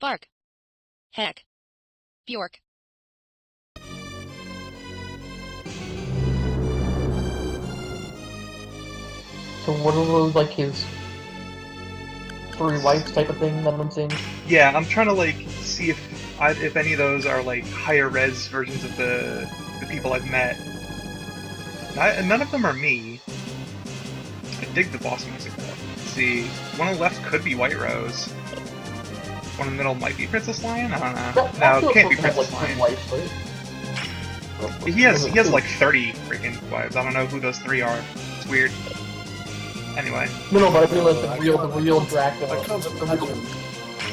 Bark. Heck. Bjork. So what are those, like, his 3 wives type of thing that I'm seeing? Yeah, I'm trying to like see if any of those are like higher res versions of the people I've met. None of them are me. I dig the boss music though. Let's see, one on the left could be White Rose. One in the middle might be Princess Lion. I don't know. No, it can't be Princess Lion. Wives, right? He has like 30 freaking wives. I don't know who those 3 are. It's weird. Anyway. No, but I feel like the real Dracula. I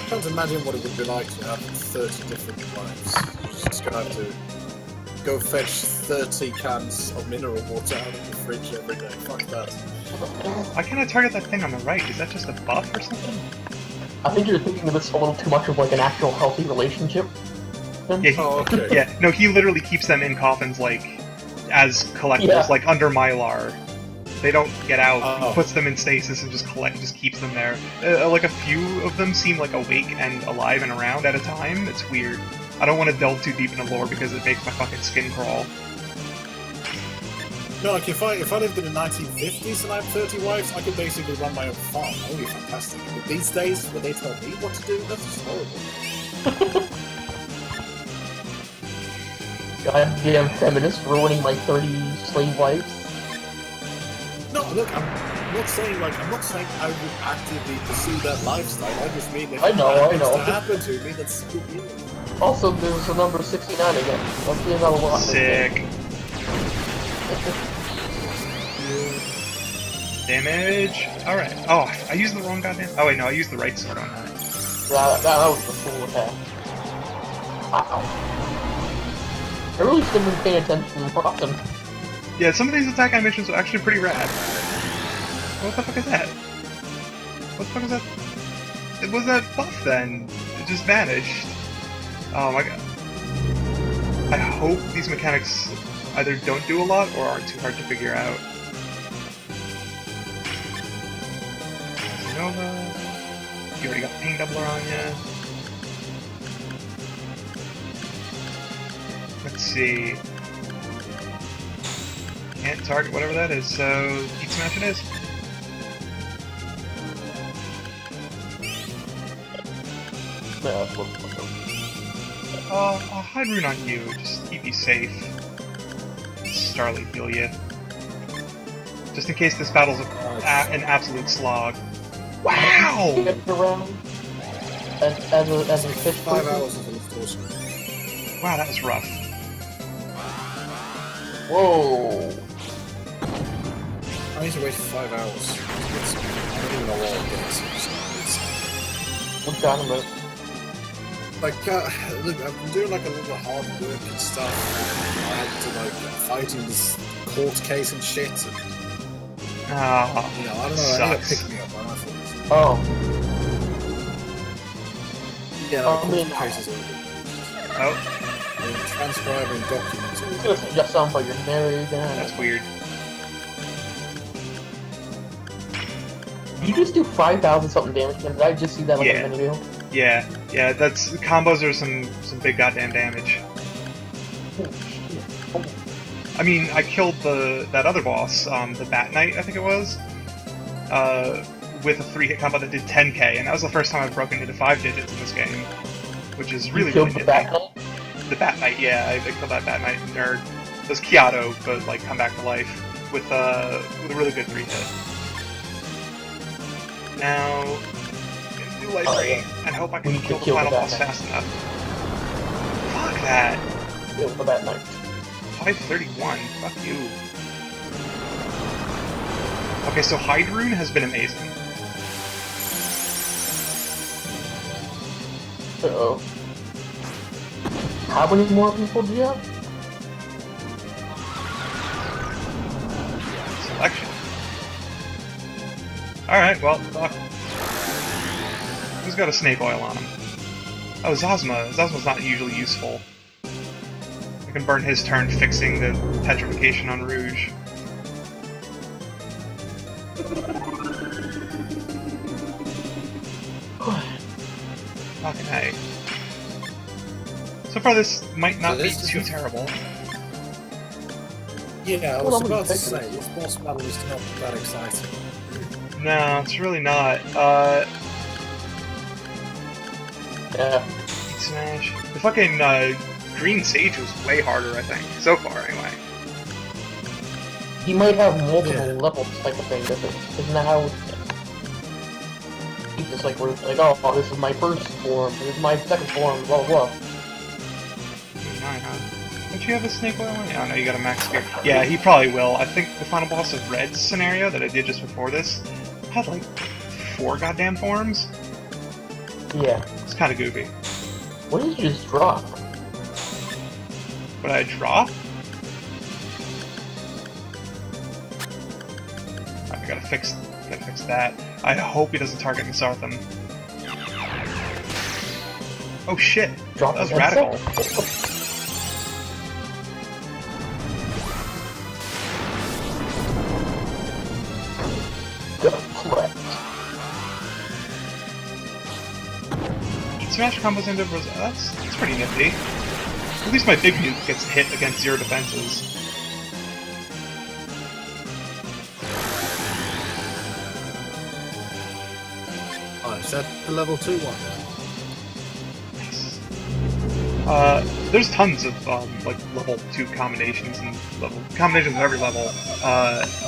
can't imagine what it would be like to have 30 different wives. You're just gonna have to go fetch 30 cans of mineral water out of the fridge every day. Fuck that. Why can't I target that thing on the right? Is that just a buff or something? I think you're thinking of this a little too much of like an actual healthy relationship. Yeah, okay. Yeah, no, he literally keeps them in coffins, like, as collectors, Yeah. like, under Mylar. They don't get out. Oh. He puts them in stasis and just keeps them there. Like, a few of them seem, like, awake and alive and around at a time. It's weird. I don't want to delve too deep into lore because it makes my fucking skin crawl. No, like if I lived in the 1950s and I had 30 wives, I could basically run my own farm. That would be fantastic. But these days, when they tell me what to do, that's just horrible. Goddamn feminist ruining my 30 slave wives. No, look, I'm not saying I would actively pursue that lifestyle. I just mean if I know. to happen to me, that's stupid. Also, there's the number 69 again. I'm seeing that a lot. Sick. Damage. Alright. Oh, I used the wrong goddamn. Oh, wait, no, I used the right sword on that. That was the full attack. Wow. I really should have been paying attention more often. Yeah, some of these attack animations are actually pretty rad. What the fuck is that? What the fuck is that? It was that buff then. It just vanished. Oh my god. I hope these mechanics either don't do a lot or aren't too hard to figure out. Nova. You already got Pain Doubler on ya. Let's see. Can't target whatever that is, so Heat Smash it is. I'll hide rune on you, just keep you safe. Starlight heal you. Just in case this battle's an absolute slog. Wow! Get around as a fish 5 person. hours of awesome. Wow, that was rough. Whoa! I need to wait 5 hours. I don't even know what I'm getting. What you talking about? Like, look, I've been doing like a little hard work and stuff. I had to like fight in this court case and shit. And, Ah, you know, I don't know. I need to sucks. pick me up. I don't know if Oh. yeah, Oh, court man. cases are Oh, transcribing documents. It's gonna suggest sounds like you're married and... that's weird. You just do 5,000 something damage, and did I just see that like Yeah. a minute ago? Yeah, that's combos are some big goddamn damage. Oh, shit. Oh. I mean, I killed that other boss, the Bat Knight, I think it was, with a 3-hit combo that did 10k, and that was the first time I've broken into 5 digits in this game, which is really, You killed really the nifty. Bat Knight? The Bat Knight, yeah, I killed that Bat Knight nerd. It was Kyoto, but like come back to life with a really good 3-hit. Now, do life ring and hope I can kill the final boss fast enough. Fuck that. Kill the Bat Knight. 531. Fuck you. Okay, so Hide Rune has been amazing. Uh-oh. How many more people do you have? Selection. Alright, well, fuck. Who's got a snake oil on him? Oh, Zosma. Zosma's not usually useful. I can burn his turn fixing the petrification on Rouge. Fucking A. So far, this might not So be this is too a- terrible. Yeah, I Well, was I'm about to expecting say, this boss battle is not that exciting. No, it's really not. Yeah. Heat Smash. The fucking Green Sage was way harder, I think. So far, anyway. He might have multiple Yeah. levels type of thing, isn't that how he just like, we're like, oh, this is my first form, this is my second form, blah blah blah. Nine, huh? Don't you have a snake oil one? Oh no, you got a max gear. Yeah, he probably will. I think the final boss of Red's scenario that I did just before this had like 4 goddamn forms. Yeah. It's kind of goofy. What did you just drop? But I drop? I gotta fix that. I hope he doesn't target Misartham. Oh shit! Drop That was his headset? radical. Correct. Heat Smash combos into Brazil. That's pretty nifty. At least my big nuke gets hit against 0 defenses. Oh, is that the level 2 one? Nice. There's tons of like level 2 combinations and combinations of every level.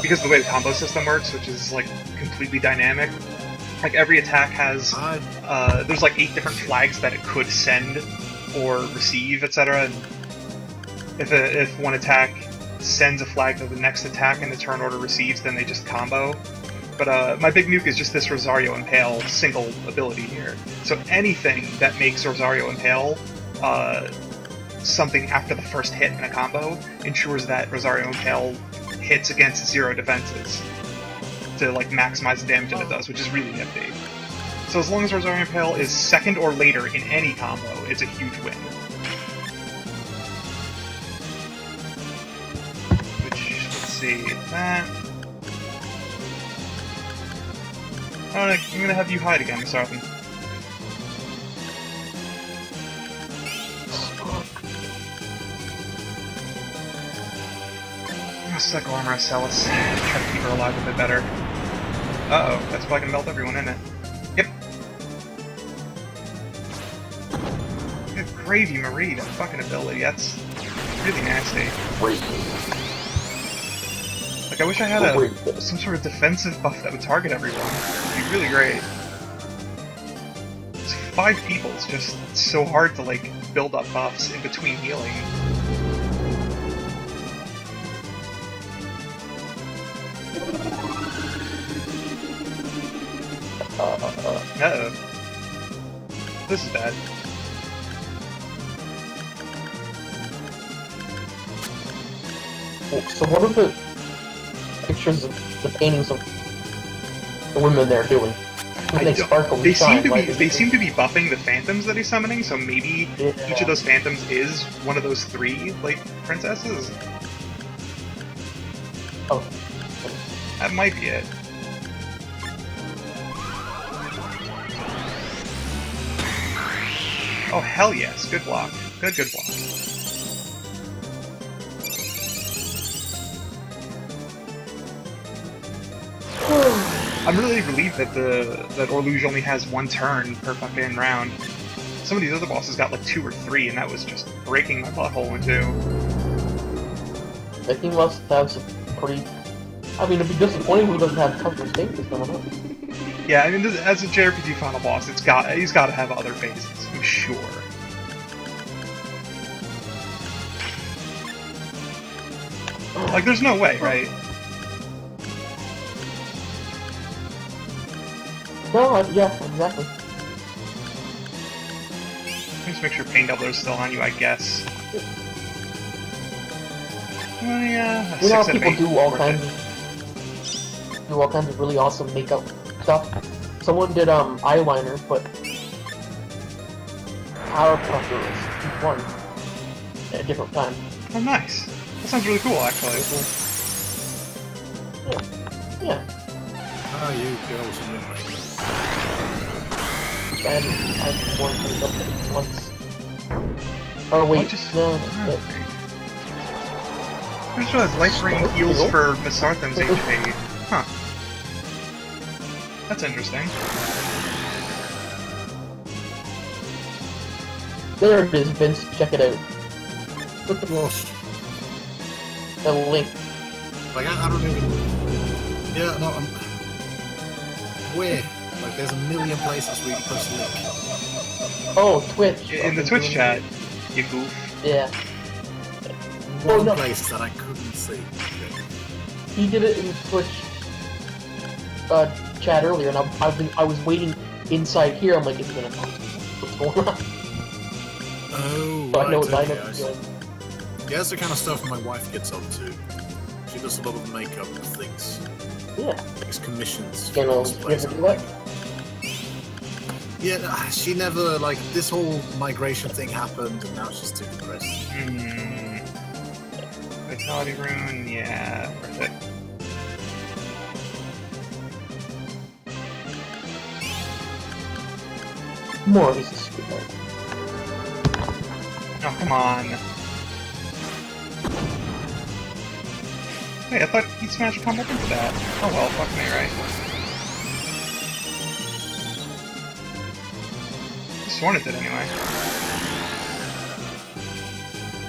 Because of the way the combo system works, which is like completely dynamic. Like every attack has there's like 8 different flags that it could send or receive, etc. And if one attack sends a flag to the next attack and the turn order receives, then they just combo. But my big nuke is just this Rosario Impale single ability here. So anything that makes Rosario Impale something after the first hit in a combo ensures that Rosario Impale hits against 0 defenses to like maximize the damage that it does, which is really nifty. So as long as Rosario Impale is second or later in any combo, it's a huge win. Which, let's see, that... Alright, I'm gonna have you hide again, Miss Arthur. Psycho Armor Celis. Try to keep her alive a bit better. Uh-oh, that's probably gonna melt everyone, isn't it? Yep. Good gravy, Marie, that fucking ability, that's really nasty. Like, I wish I had some sort of defensive buff that would target everyone. It'd be really great. It's 5 people, it's just so hard to, like, build up buffs in between healing. Uh-oh. This is bad. So what are the pictures of the paintings of the women they're doing? They sparkle and shine. They seem to be buffing the phantoms that he's summoning, so maybe each of those phantoms is one of those 3, like, princesses? Oh. That might be it. Oh, hell yes. Good block. Good block. I'm really relieved that that Orluge only has 1 turn per fucking round. Some of these other bosses got like 2 or 3, and that was just breaking my butthole in 2. I think he must have some pretty... I mean, it'd be disappointing if he doesn't have counter stages coming up. Yeah, I mean, as a JRPG final boss, he's got to have other phases, I'm sure. Like, there's no way, right? No, yeah, exactly. Just make sure Pain Doubler is still on you, I guess. Well, yeah, You know how 6 out of people 8, do all worth kinds it. of really awesome makeup stuff. Someone did eyeliner, but power puffers each one at a different time. Oh, nice. That sounds really cool, actually. Yeah. Ah, you girls and your makeup. and I've worn things up at once. Oh wait, no. I just realized Life Ring heals for Misarthan's HP. Huh. That's interesting. There it is, Vince. Check it out. Gosh. The link. Like, I don't even... Yeah, no, I'm... Where? Like, there's a million places where you can push the link. Oh, Twitch. In the Twitch chat, you goof. Yeah. One no. place that I couldn't see. He did it in Twitch chat earlier, and I was waiting inside here. I'm like, it's gonna come. What's going on? Oh, But right, I know okay, the I see. feeling. Yeah, that's the kind of stuff my wife gets up to. She does a lot of the makeup and things. Yeah. It's commissions. You know, for you ever do that? Yeah, she never, like, this whole migration thing happened, and now she's too depressed. Vitality Rune, yeah, perfect. More of this stupid. Oh, come on. Hey, I thought he'd smash combat into that. Oh well, fuck me, right? I sworn it did anyway.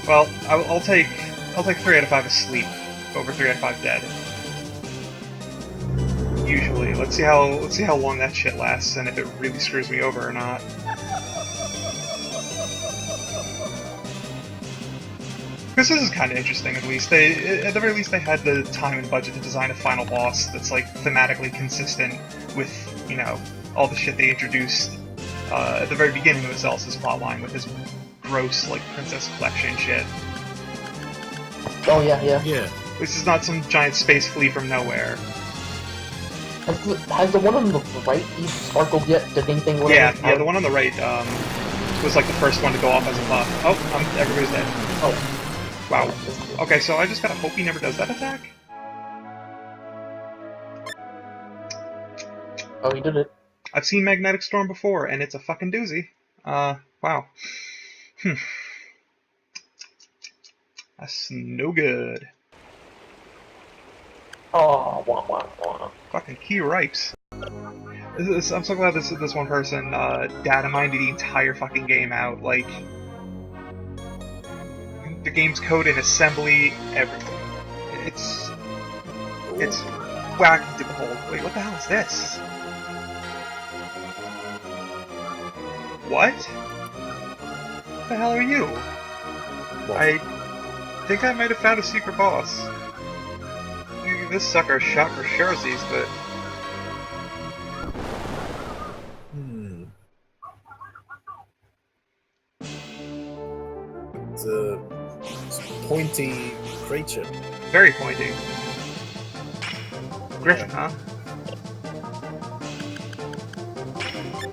Well, I'll take 3 out of 5 asleep over 3 out of 5 dead. Usually. Let's see how long that shit lasts and if it really screws me over or not. Because this is kind of interesting, at least. At the very least, they had the time and budget to design a final boss that's, like, thematically consistent with, you know, all the shit they introduced at the very beginning of the Celsius plotline with his gross, like, Princess Collection shit. Oh yeah, yeah. Yeah. This is not some giant space flea from nowhere. Has the one on the right even sparkled yet? Did anything? Yeah, the one on the right was like the first one to go off as a buff. Oh, everybody's dead. Oh. Wow. Okay, so I just gotta hope he never does that attack? Oh, he did it. I've seen Magnetic Storm before, and it's a fucking doozy. Wow. That's no good. Oh, wah, wah, wah. Fucking key ripes. I'm so glad this one person data mined the entire fucking game out. Like, the game's code and assembly, everything. It's wacky to behold. Wait, what the hell is this? What? What the hell are you? What? I think I might have found a secret boss. This sucker shot for surezies, but... It's a pointy creature. Very pointy. Griffin, huh?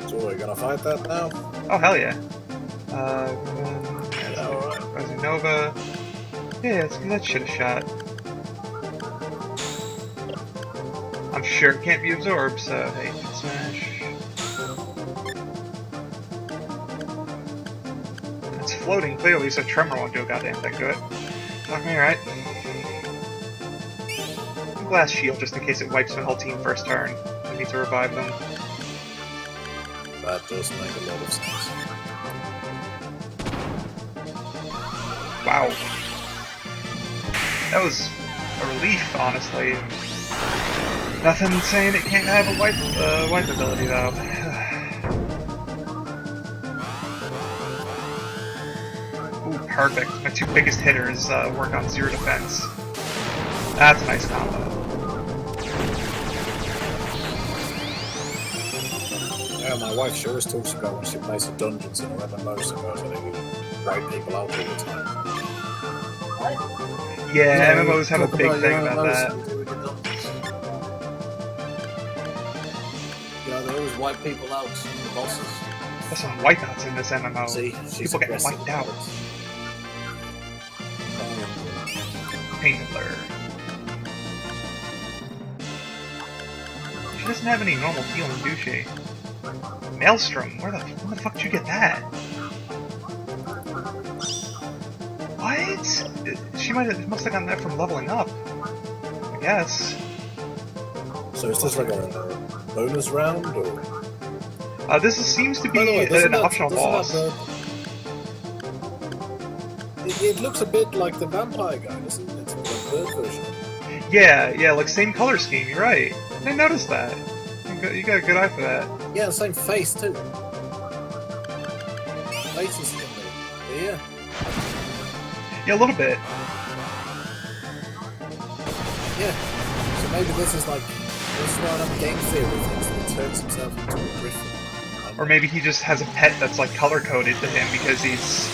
So we're gonna fight that now? Oh, hell yeah. Alright. Rising Nova. Yeah, let's give that shit a shot. I'm sure it can't be absorbed, so hey, smash. It's floating clearly, so Tremor won't do a goddamn thing to it. Fuck me, right? Glass Shield, just in case it wipes my whole team first turn. I need to revive them. That does make a lot of sense. Wow. That was a relief, honestly. Nothing saying it can't have a wipe ability, though. Ooh, perfect. My two biggest hitters work on 0 defense. That's a nice combo. Yeah, my wife sure always talks about when she plays the dungeons in her MMO, so I think you wipe people out all the time. Yeah, MMOs have a big thing about that. Yeah, they always wipe people out, the bosses. There's some wipeouts in this MMO. See, she's People get aggressive. wiped out. Painfler. She doesn't have any normal healing, do she? Maelstrom? Where the fuck did you get that? What? She must have gotten that from leveling up. I guess. So is this like a bonus round, or? This seems to be By the way, an optional boss. It looks a bit like the vampire guy, doesn't it? It's the bird version. Yeah, like same color scheme. You're right. I didn't notice that. You got a good eye for that. Yeah, the same face too. Face is similar. Yeah. Yeah, a little bit. Yeah. So maybe this is like another game theory things that he turns himself into a griffin. Or maybe he just has a pet that's like color coded to him because he's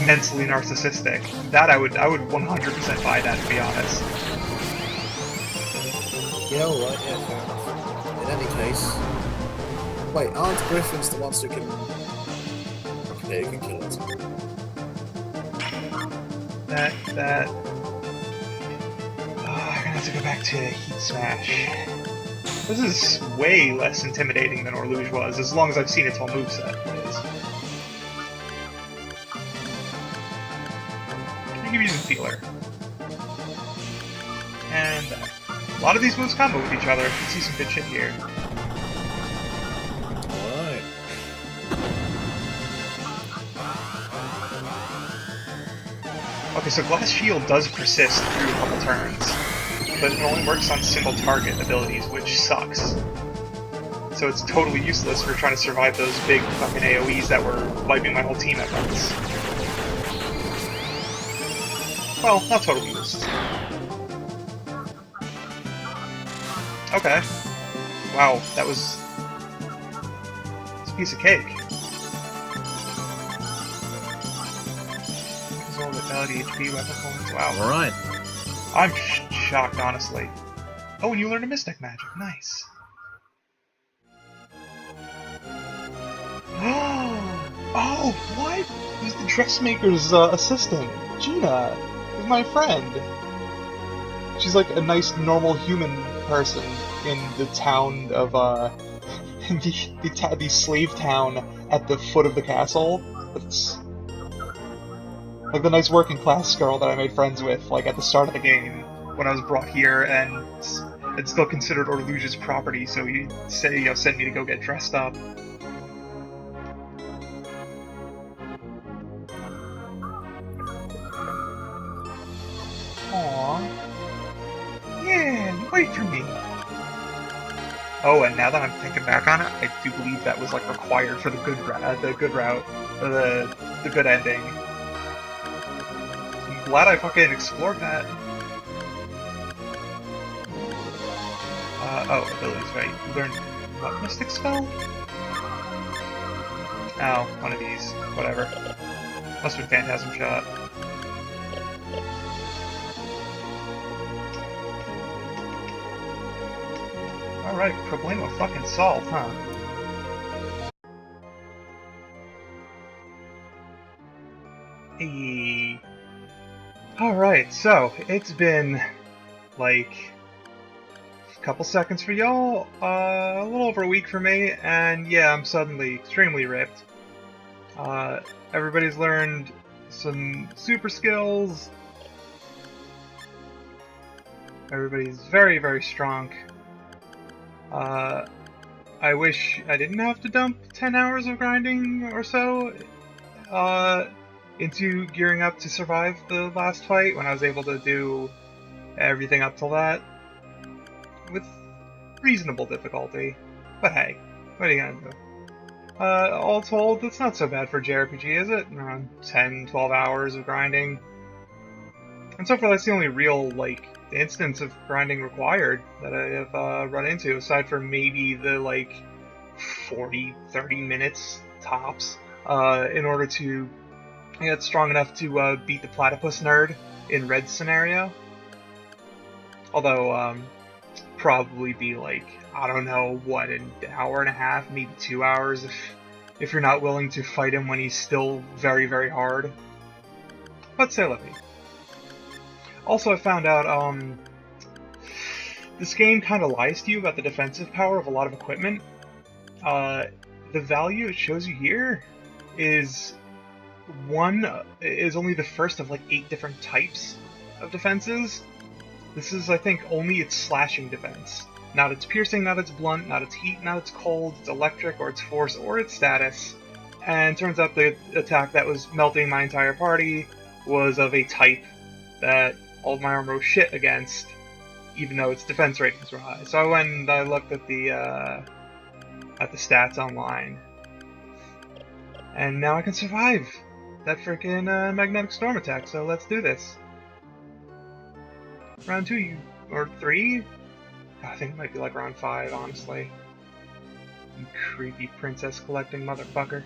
immensely narcissistic. That I would 100% buy that, to be honest. Yeah, alright, yeah, fair enough. In any case... Wait, aren't griffins the ones who can... Okay, you can kill it. That... I'm gonna have to go back to Heat Smash. This is way less intimidating than Orluge was, as long as I've seen its whole moveset, that is. I keep using Feeler. And a lot of these moves combo with each other. You can see some good shit here. Alright. Okay, so Glass Shield does persist through a couple turns, but it only works on single target abilities, which sucks. So it's totally useless for trying to survive those big fucking AoEs that were wiping my whole team at once. Well, not totally useless. Okay. Wow, that was... It's a piece of cake. All vitality, HP, weapon points. Wow. Alright. I'm shocked, honestly. Oh, and you learned a Mystic Magic. Nice. Oh, what? He's the dressmaker's assistant. Gina is my friend. She's like a nice, normal human person in the town of, the slave town at the foot of the castle. It's like the nice working class girl that I made friends with, like at the start of the game, when I was brought here, and it's still considered Orluge's property, so he say, send me to go get dressed up. Aww. Yeah, wait for me. Oh, and now that I'm thinking back on it, I do believe that was like required for the good route, or the good ending. I'm glad I fucking explored that. Oh, abilities, right. You learned what Mystic Spell? Oh, one of these. Whatever. Must have been Phantasm Shot. Alright, Problemo fucking solved, huh? Hey. Alright, so, it's been, like, a couple seconds for y'all, a little over a week for me, and yeah, I'm suddenly extremely ripped. Everybody's learned some super skills. Everybody's very, very strong. I wish I didn't have to dump 10 hours of grinding or so, into gearing up to survive the last fight, when I was able to do everything up till that with reasonable difficulty. But hey, what are you gonna do? All told, that's not so bad for JRPG, is it? Around 10, 12 hours of grinding. And so far, that's the only real, like, instance of grinding required that I have run into, aside from maybe the, like, 40, 30 minutes tops, in order to get strong enough to beat the platypus nerd in Red's scenario. Although, probably be like, I don't know, what, an hour and a half, maybe 2 hours, if you're not willing to fight him when he's still very, very hard. But say let me. Also, I found out, this game kind of lies to you about the defensive power of a lot of equipment. the value it shows you here is only the first of like 8 different types of defenses. This is, I think, only its slashing defense. Not its piercing, not its blunt, not its heat, not its cold, its electric, or its force, or its status. And turns out the attack that was melting my entire party was of a type that all of my armor was shit against, even though its defense ratings were high. So I went and I looked at the stats online, and now I can survive that freaking magnetic storm attack. So let's do this. Round 2 or 3? I think it might be like round 5, honestly. You creepy princess collecting motherfucker.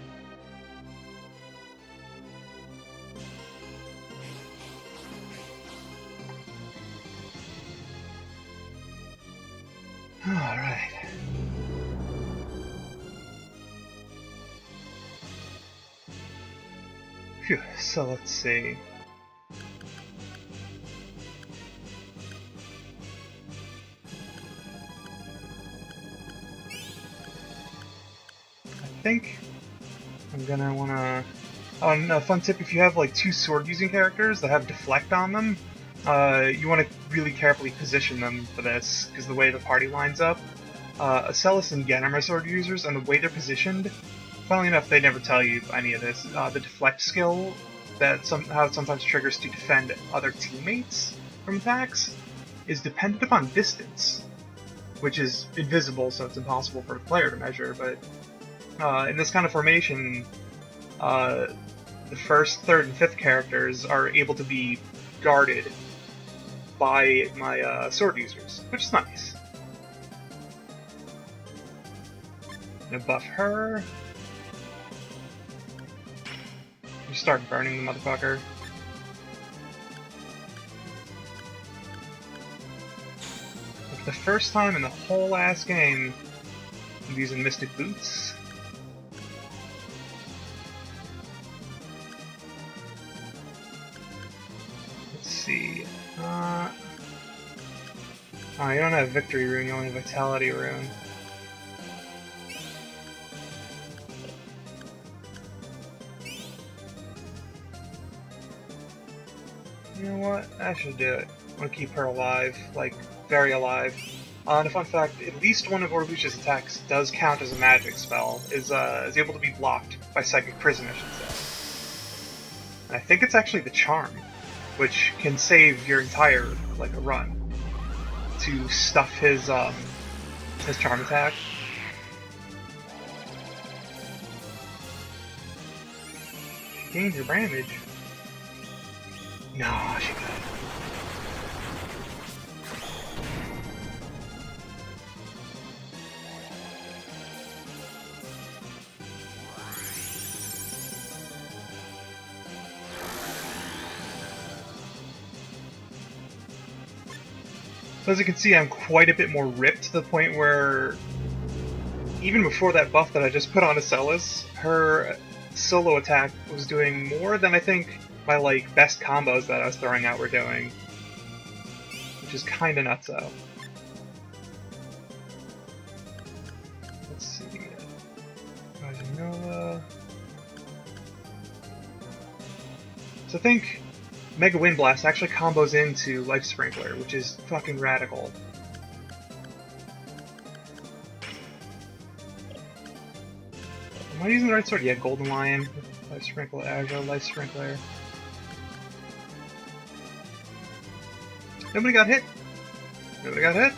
Alright. Phew, so let's see. I think I'm gonna wanna... Oh, and a fun tip, if you have like 2 sword-using characters that have deflect on them, you want to really carefully position them for this, because the way the party lines up. Acellus and Gen are my sword users, and the way they're positioned, funnily enough, they never tell you any of this. The deflect skill that somehow sometimes triggers to defend other teammates from attacks is dependent upon distance, which is invisible, so it's impossible for a player to measure, but in this kind of formation, the first, third, and fifth characters are able to be guarded by my sword users, which is nice. I'm gonna buff her. You start burning the motherfucker. For the first time in the whole ass game, I'm using Mystic Boots. Let's see. Oh, you don't have Victory Rune, you only have Vitality Rune. You know what? I should do it. I want to keep her alive, like, very alive. And a fun fact, at least one of Orlucia's attacks does count as a magic spell, is able to be blocked by Psychic Prism, I should say. And I think it's actually the Charm, which can save your entire, like, a run to stuff his Charm attack. She gained your damage. No, she got it. So as you can see, I'm quite a bit more ripped to the point where, even before that buff that I just put on Acellus, her solo attack was doing more than I think my like best combos that I was throwing out were doing, which is kind of nutso. Let's see. Nova. So I think Mega Wind Blast actually combos into Life Sprinkler, which is fucking radical. Am I using the right sword? Yeah, Golden Lion, Life Sprinkler, Azure, Life Sprinkler. Nobody got hit. Nobody got hit.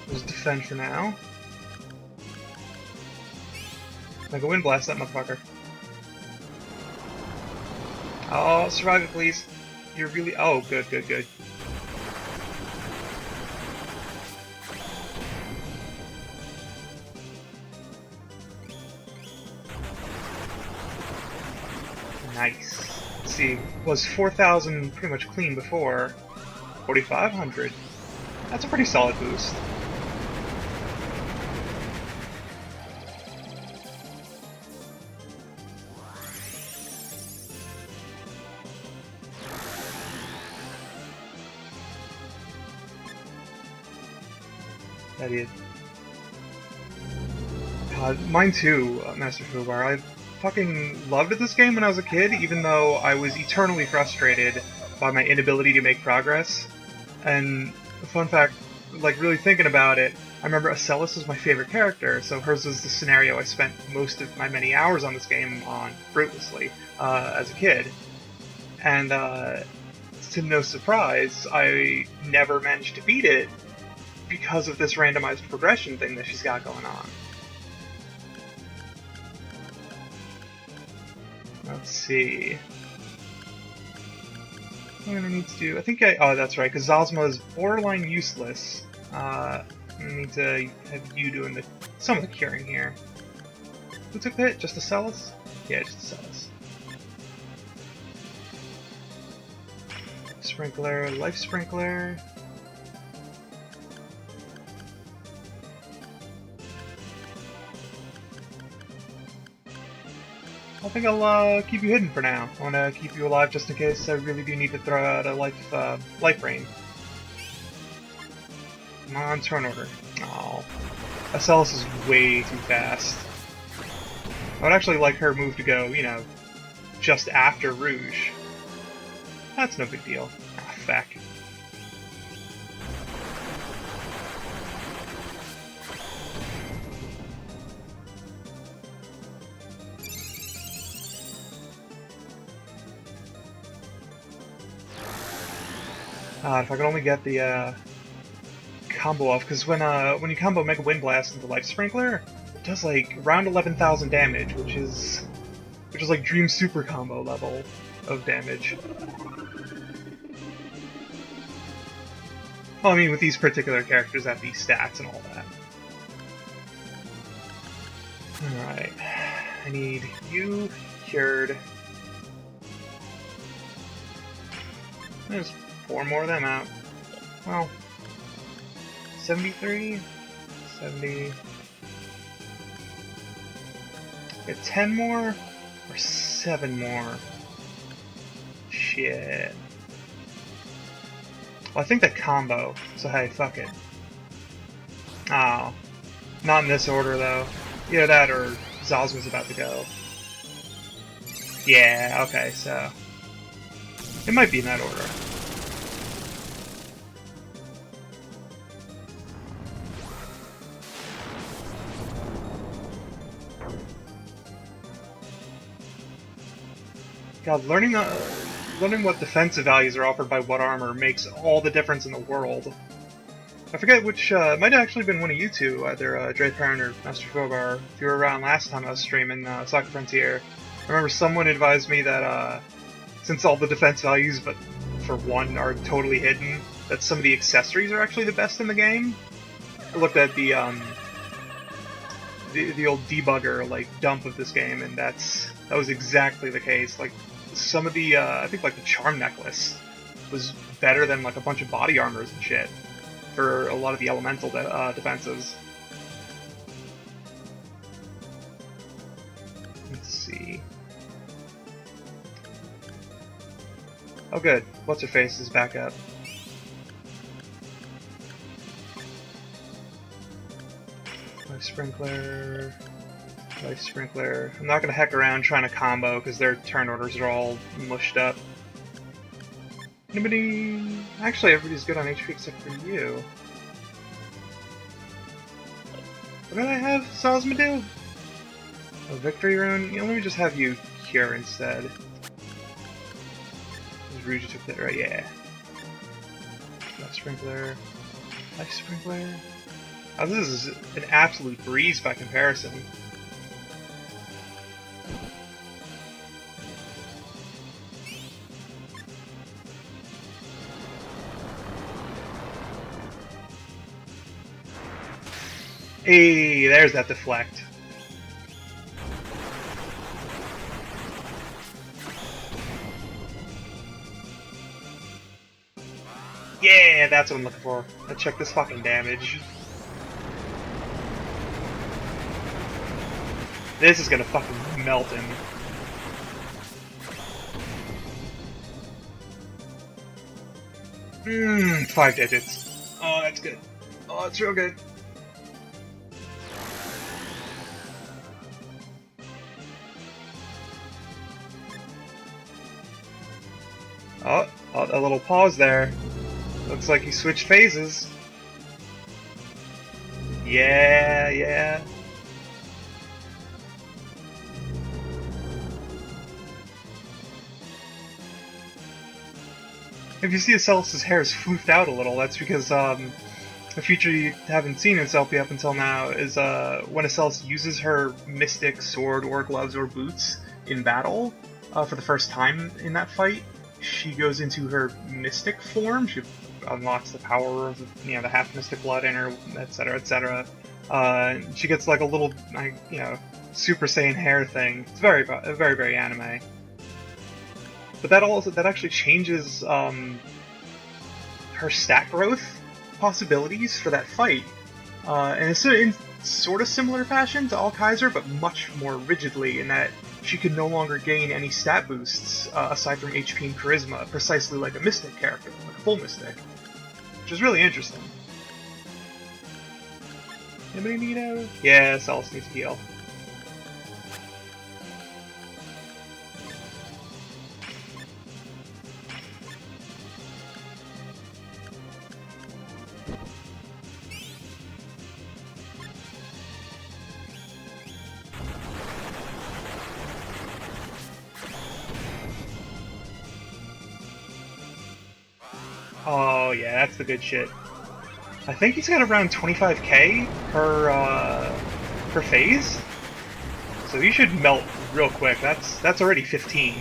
Let's defend for now. Mega Wind Blast that motherfucker. Oh, survive it, please. You're really... Oh, good, good, good. Nice. Let's see, was 4,000 pretty much clean before. 4,500. That's a pretty solid boost. That is. Mine too, Master Fubar. I fucking loved this game when I was a kid, even though I was eternally frustrated by my inability to make progress. And fun fact, like really thinking about it, I remember Acellus was my favorite character, so hers was the scenario I spent most of my many hours on this game on fruitlessly as a kid. And to no surprise, I never managed to beat it because of this randomized progression thing that she's got going on. Let's see. I'm gonna need to do. I think oh, that's right, because Zosma is borderline useless. I need to have you doing some of the curing here. Who took the hit? Just Acellus? Yeah, just Acellus. Sprinkler, life sprinkler. I think I'll keep you hidden for now. I want to keep you alive just in case I really do need to throw out a life rain. Come on, turn order. Oh, Acellus is way too fast. I would actually like her move to go, you know, just after Rouge. That's no big deal. Ah, fuck. If I could only get the combo off, because when you combo Mega Wind Blast into Life Sprinkler, it does like around 11,000 damage, which is like Dream Super combo level of damage. Well, I mean, with these particular characters at these stats and all that. Alright, I need you cured. There's 4 more of them out. Well, 73, 70. Get 10 more or 7 more? Shit. Well, I think the combo, so hey, fuck it. Oh. Not in this order, though. Either that or Zosma's about to go. Yeah, okay, so... it might be in that order. God, learning what defensive values are offered by what armor makes all the difference in the world. I forget which, it might have actually been one of you two, either Dre Parent or Master Fogar, if you were around last time I was streaming SaGa Frontier. I remember someone advised me that, since all the defense values, but for one, are totally hidden, that some of the accessories are actually the best in the game. I looked at the old debugger, like, dump of this game, and that was exactly the case. Like, some of the, I think, like, the Charm Necklace was better than, like, a bunch of body armors and shit for a lot of the elemental defenses. Let's see. Oh, good. What's-her-face is back up. Life Sprinkler... Life Sprinkler. I'm not gonna heck around trying to combo because their turn orders are all mushed up. Anybody... Actually, everybody's good on HP except for you. What did I have Zosma do? A Victory Rune? You know, let me just have you cure instead. Rouge took that, right? Yeah. Life Sprinkler. Life Sprinkler. Oh, this is an absolute breeze by comparison. Hey, there's that deflect. Yeah, that's what I'm looking for. Let's check this fucking damage. This is gonna fucking melt him. Mmm, 5 digits. Oh, that's good. Oh, it's real good. Oh, oh, a little pause there. Looks like he switched phases. Yeah, yeah. If you see Acelus's hair is floofed out a little, that's because a feature you haven't seen in Selfie up until now is when Acellus uses her Mystic sword or gloves or boots in battle for the first time in that fight, she goes into her Mystic form. She unlocks the power of the half Mystic blood in her, etc., etc. She gets like a little Super Saiyan hair thing. It's very, very, very anime. But that actually changes her stat growth possibilities for that fight, and it's in sort of similar fashion to All-Kaiser, but much more rigidly in that she can no longer gain any stat boosts aside from HP and Charisma, precisely like a Mystic character, like a full Mystic, which is really interesting. Anybody need a... Yeah, Celes needs to heal. Oh yeah, that's the good shit. I think he's got around 25k per phase, so he should melt real quick. That's already 15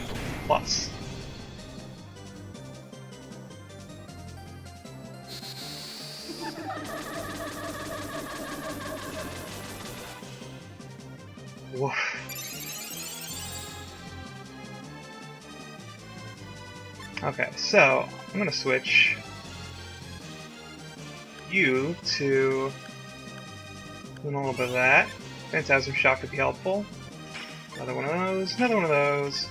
plus. Whoa. Okay, so I'm gonna switch you to doing a little bit of that. Phantasm Shock could be helpful. Another one of those, another one of those.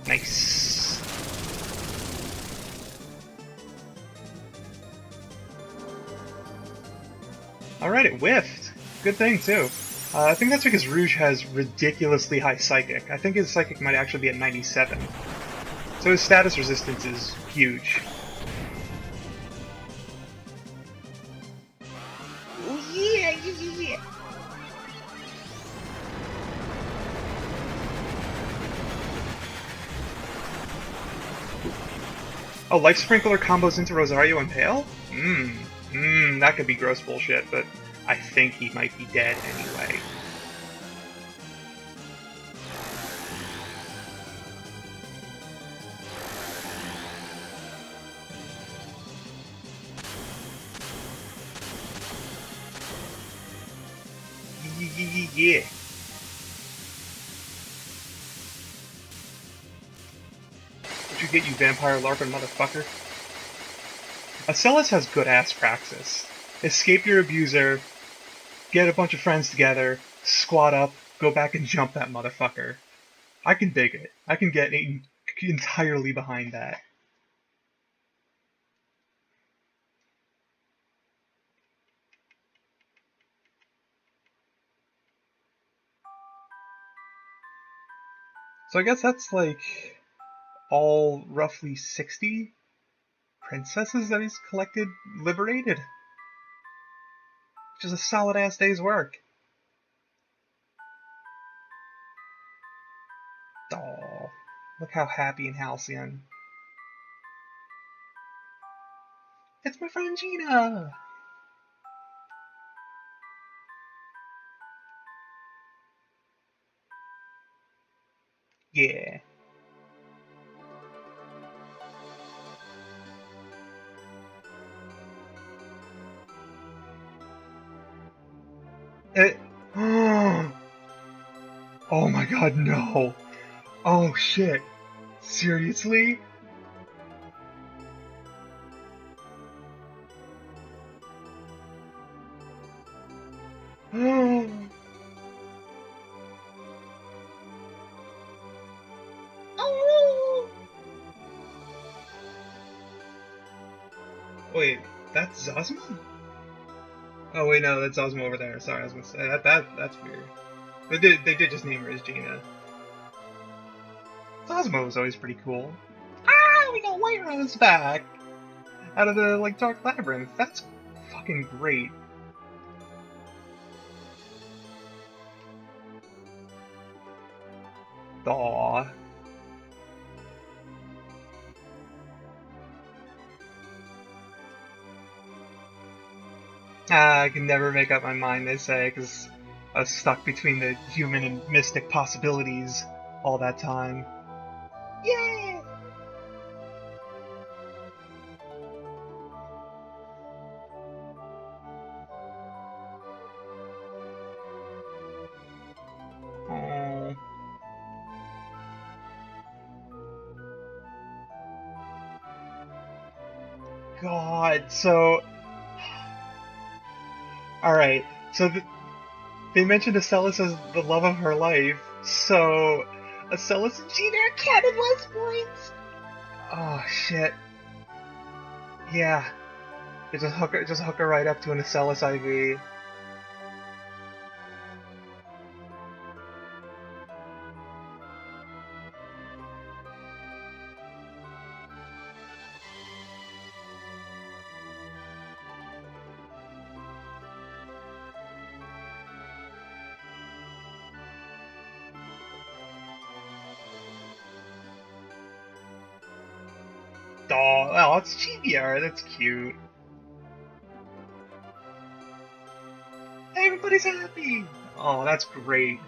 Nice. Alright, it whiffed. Good thing, too. I think that's because Rouge has ridiculously high Psychic. I think his Psychic might actually be at 97. So his status resistance is huge. Oh yeah, yeah. Oh, Life Sprinkler combos into Rosario and Pale? That could be gross bullshit, but I think he might be dead anyway. Yeah. What'd you get, you vampire larping motherfucker? Acellus has good ass praxis. Escape your abuser, get a bunch of friends together, squat up, go back and jump that motherfucker. I can dig it. I can get entirely behind that. So I guess that's like all roughly 60 princesses that he's collected, liberated. Which is a solid ass day's work. Aw, look how happy and halcyon. It's my friend Gina! Yeah. It... Oh my god, no! Oh shit! Seriously? Wait, that's Zosma? Oh wait, no, that's Ozma over there. Sorry, I was gonna say that's weird. They did just name her as Gina. Ozma was always pretty cool. Ah, we got White Rose back out of the like Dark Labyrinth. That's fucking great. Aw. I can never make up my mind, they say, because I was stuck between the human and mystic possibilities all that time. Yay! Oh. God, so... Alright, so they mentioned Acellus as the love of her life, so... Acellus and Gina are canon West Points! Oh, shit. Yeah. Just hook her right up to an Acellus IV. Oh, it's GBR, that's cute. Everybody's happy! Oh, that's great.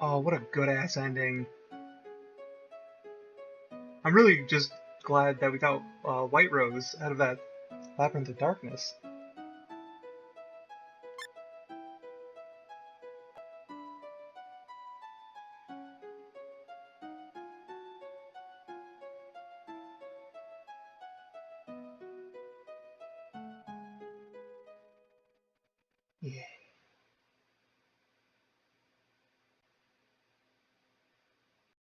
Oh, what a good ass ending. I'm really just glad that we got White Rose out of that Labyrinth of Darkness. Yeah.